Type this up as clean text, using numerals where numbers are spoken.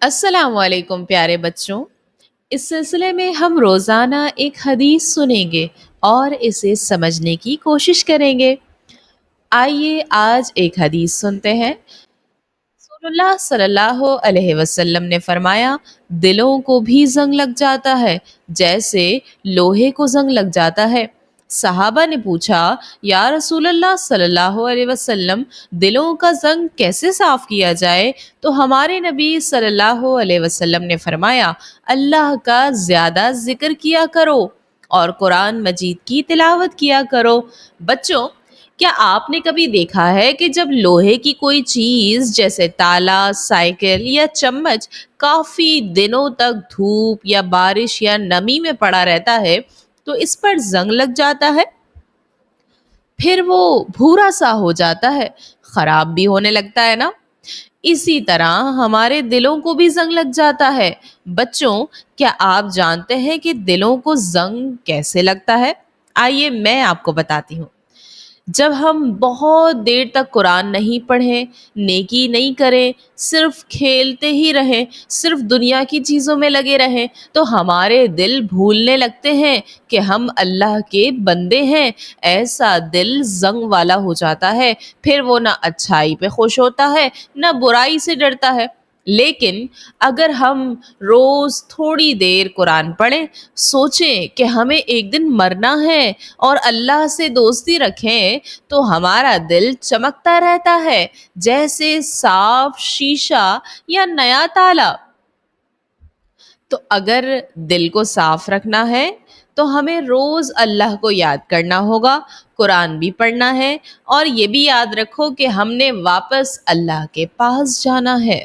अस्सलाम वालेकुम प्यारे बच्चों। इस सिलसिले में हम रोज़ाना एक हदीस सुनेंगे और इसे समझने की कोशिश करेंगे। आइए आज एक हदीस सुनते हैं। रसूलुल्लाह सल्लल्लाहु अलैहि वसल्लम ने फरमाया, दिलों को भी जंग लग जाता है जैसे लोहे को जंग लग जाता है। सहाबा ने पूछा, या रसूलुल्लाह सल्लल्लाहु अलैहि वसल्लम, दिलों का जंग कैसे साफ किया जाए? तो हमारे नबी सल्लल्लाहु अलैहि वसल्लम ने फरमाया, अल्लाह का ज़्यादा जिक्र किया करो और कुरान मजीद की तिलावत किया करो। बच्चों, क्या आपने कभी देखा है कि जब लोहे की कोई चीज जैसे ताला, साइकिल या चम्मच काफी दिनों तक धूप या बारिश या नमी में पड़ा रहता है तो इस पर जंग लग जाता है, फिर वो भूरा सा हो जाता है, खराब भी होने लगता है ना? इसी तरह हमारे दिलों को भी जंग लग जाता है। बच्चों, क्या आप जानते हैं कि दिलों को जंग कैसे लगता है? आइए मैं आपको बताती हूँ। जब हम बहुत देर तक कुरान नहीं पढ़ें, नेकी नहीं करें, सिर्फ खेलते ही रहें, सिर्फ दुनिया की चीज़ों में लगे रहें, तो हमारे दिल भूलने लगते हैं कि हम अल्लाह के बंदे हैं। ऐसा दिल जंग वाला हो जाता है, फिर वो ना अच्छाई पे खुश होता है, ना बुराई से डरता है। लेकिन अगर हम रोज थोड़ी देर कुरान पढ़ें, सोचें कि हमें एक दिन मरना है और अल्लाह से दोस्ती रखें, तो हमारा दिल चमकता रहता है जैसे साफ शीशा या नया ताला। तो अगर दिल को साफ रखना है तो हमें रोज अल्लाह को याद करना होगा, कुरान भी पढ़ना है और ये भी याद रखो कि हमने वापस अल्लाह के पास जाना है।